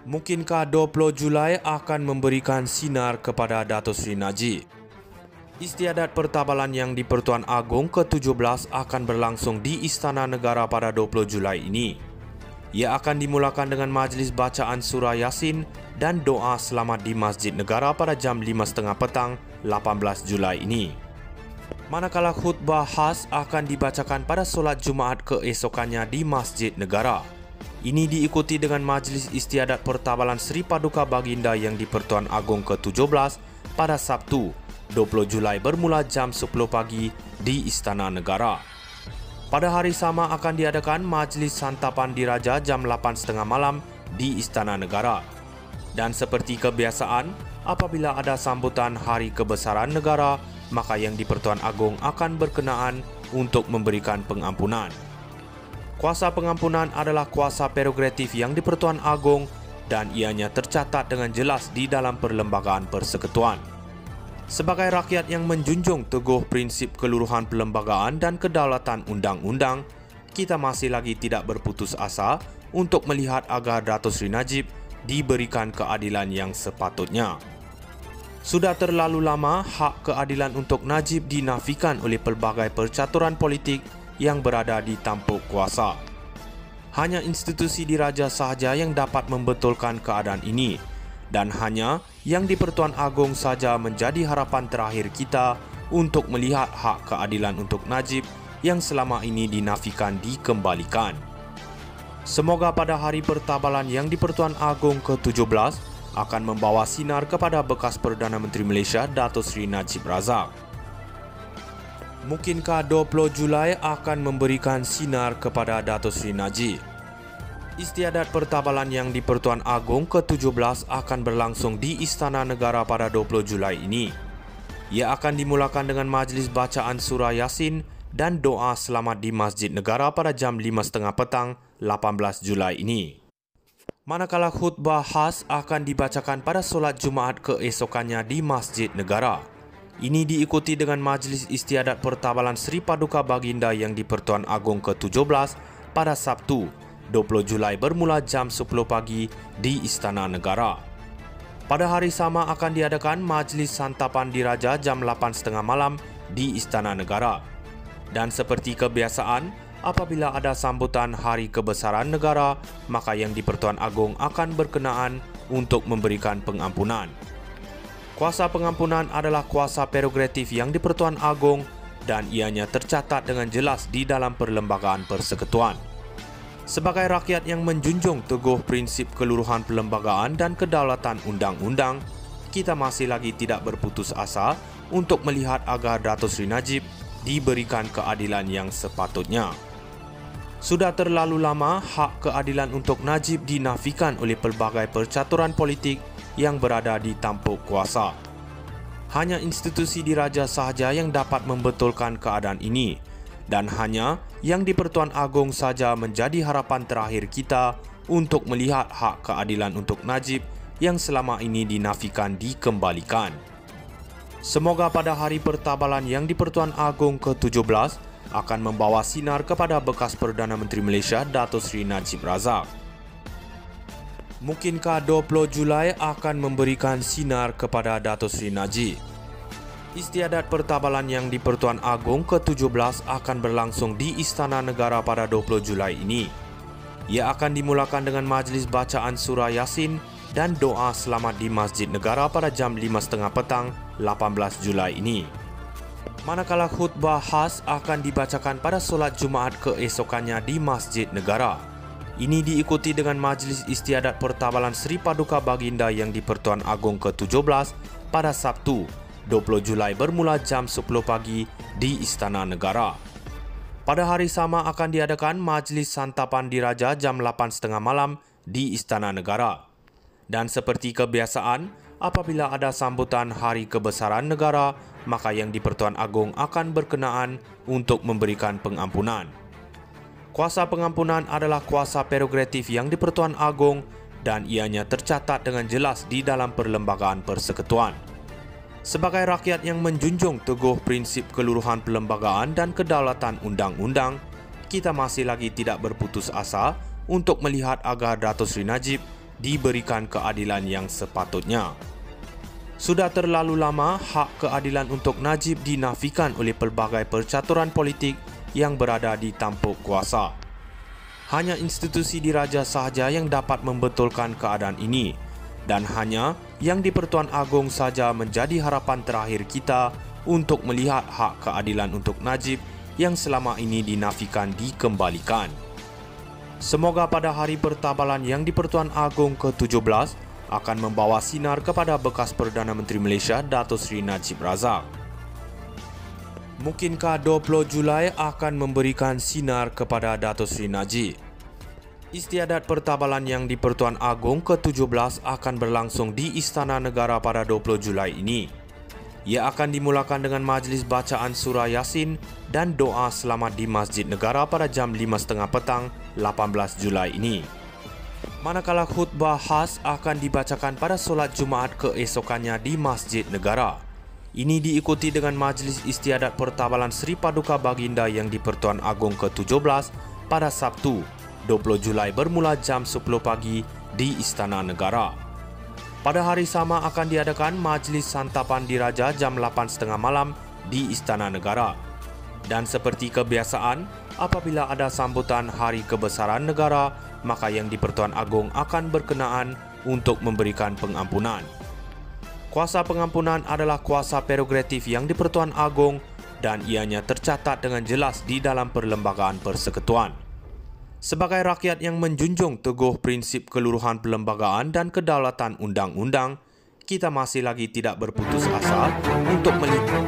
Mungkinkah 20 Julai akan memberikan sinar kepada Datuk Seri Najib? Istiadat pertabalan yang di-Pertuan Agong ke-17 akan berlangsung di Istana Negara pada 20 Julai ini. Ia akan dimulakan dengan majlis bacaan surah Yasin dan doa selamat di Masjid Negara pada jam 5.30 petang 18 Julai ini. Manakala khutbah khas akan dibacakan pada solat Jumaat keesokannya di Masjid Negara. Ini diikuti dengan majlis istiadat pertabalan Seri Paduka Baginda yang di-Pertuan Agong ke-17 pada Sabtu 20 Julai bermula jam 10 pagi di Istana Negara. Pada hari sama akan diadakan majlis santapan diraja jam 8.30 malam di Istana Negara. Dan seperti kebiasaan, apabila ada sambutan Hari Kebesaran Negara, maka yang di-Pertuan Agong akan berkenaan untuk memberikan pengampunan. Kuasa pengampunan adalah kuasa prerogatif yang di-Pertuan Agong dan ianya tercatat dengan jelas di dalam Perlembagaan Persekutuan. Sebagai rakyat yang menjunjung teguh prinsip keluruhan perlembagaan dan kedaulatan undang-undang, kita masih lagi tidak berputus asa untuk melihat agar Datuk Seri Najib diberikan keadilan yang sepatutnya. Sudah terlalu lama hak keadilan untuk Najib dinafikan oleh pelbagai percaturan politik yang berada di tampuk kuasa. Hanya institusi diraja sahaja yang dapat membetulkan keadaan ini, dan hanya yang di-Pertuan Agong saja menjadi harapan terakhir kita untuk melihat hak keadilan untuk Najib yang selama ini dinafikan dikembalikan. Semoga pada hari pertabalan yang di-Pertuan Agong ke-17 akan membawa sinar kepada bekas Perdana Menteri Malaysia Datuk Seri Najib Razak. Mungkinkah 20 Julai akan memberikan sinar kepada Datuk Seri Najib? Istiadat pertabalan yang di-Pertuan Agong ke-17 akan berlangsung di Istana Negara pada 20 Julai ini. Ia akan dimulakan dengan majlis bacaan surah Yasin dan doa selamat di Masjid Negara pada jam 5.30 petang 18 Julai ini. Manakala khutbah khas akan dibacakan pada solat Jumaat keesokannya di Masjid Negara. Ini diikuti dengan majlis istiadat pertabalan Seri Paduka Baginda yang di-Pertuan Agong ke-17 pada Sabtu 20 Julai bermula jam 10 pagi di Istana Negara. Pada hari sama akan diadakan majlis santapan diraja jam 8.30 malam di Istana Negara. Dan seperti kebiasaan, apabila ada sambutan Hari Kebesaran Negara, maka yang di-Pertuan Agong akan berkenaan untuk memberikan pengampunan. Kuasa pengampunan adalah kuasa prerogatif yang di-Pertuan Agong dan ianya tercatat dengan jelas di dalam Perlembagaan Persekutuan. Sebagai rakyat yang menjunjung teguh prinsip keluruhan perlembagaan dan kedaulatan undang-undang, kita masih lagi tidak berputus asa untuk melihat agar Datuk Seri Najib diberikan keadilan yang sepatutnya. Sudah terlalu lama hak keadilan untuk Najib dinafikan oleh pelbagai percaturan politik yang berada di tampuk kuasa. Hanya institusi diraja sahaja yang dapat membetulkan keadaan ini, dan hanya yang di-Pertuan Agong saja menjadi harapan terakhir kita untuk melihat hak keadilan untuk Najib yang selama ini dinafikan dikembalikan. Semoga pada hari pertabalan yang di-Pertuan Agong ke-17 akan membawa sinar kepada bekas Perdana Menteri Malaysia Datuk Seri Najib Razak. Mungkinkah 20 Julai akan memberikan sinar kepada Datuk Seri Najib? Istiadat pertabalan yang di-Pertuan Agong ke-17 akan berlangsung di Istana Negara pada 20 Julai ini. Ia akan dimulakan dengan majlis bacaan surah Yasin dan doa selamat di Masjid Negara pada jam 5.30 petang 18 Julai ini. Manakala khutbah khas akan dibacakan pada solat Jumaat keesokannya di Masjid Negara. Ini diikuti dengan majlis istiadat pertabalan Seri Paduka Baginda yang di-Pertuan Agong ke-17 pada Sabtu 20 Julai bermula jam 10 pagi di Istana Negara. Pada hari sama akan diadakan majlis santapan diraja jam 8.30 malam di Istana Negara. Dan seperti kebiasaan, apabila ada sambutan Hari Kebesaran Negara, maka yang di-Pertuan Agong akan berkenaan untuk memberikan pengampunan. Kuasa pengampunan adalah kuasa prerogatif yang di-Pertuan Agong dan ianya tercatat dengan jelas di dalam Perlembagaan Persekutuan. Sebagai rakyat yang menjunjung teguh prinsip keluruhan perlembagaan dan kedaulatan undang-undang, kita masih lagi tidak berputus asa untuk melihat agar Datuk Seri Najib diberikan keadilan yang sepatutnya. Sudah terlalu lama hak keadilan untuk Najib dinafikan oleh pelbagai percaturan politik yang berada di tampuk kuasa. Hanya institusi diraja sahaja yang dapat membetulkan keadaan ini, dan hanya yang di Pertuan Agong saja menjadi harapan terakhir kita untuk melihat hak keadilan untuk Najib yang selama ini dinafikan dikembalikan. Semoga pada hari pertabalan yang di Pertuan Agong ke-17 akan membawa sinar kepada bekas Perdana Menteri Malaysia Dato' Seri Najib Razak. Mungkinkah 20 Julai akan memberikan sinar kepada Dato' Seri Najib? Istiadat pertabalan yang di Pertuan Agong ke-17 akan berlangsung di Istana Negara pada 20 Julai ini. Ia akan dimulakan dengan majlis bacaan surah Yasin dan doa selamat di Masjid Negara pada jam 5.30 petang 18 Julai ini. Manakala khutbah khas akan dibacakan pada solat Jumaat keesokannya di Masjid Negara. Ini diikuti dengan majlis istiadat pertabalan Seri Paduka Baginda yang di Pertuan Agong ke-17 pada Sabtu 20 Julai bermula jam 10 pagi di Istana Negara. Pada hari sama akan diadakan majlis santapan diraja jam 8.30 malam di Istana Negara. Dan seperti kebiasaan, apabila ada sambutan Hari Kebesaran Negara, maka yang di Pertuan Agong akan berkenaan untuk memberikan pengampunan. Kuasa pengampunan adalah kuasa prerogatif yang di Pertuan Agong dan ianya tercatat dengan jelas di dalam Perlembagaan Persekutuan. Sebagai rakyat yang menjunjung teguh prinsip keluruhan perlembagaan dan kedaulatan undang-undang, kita masih lagi tidak berputus asa untuk melihat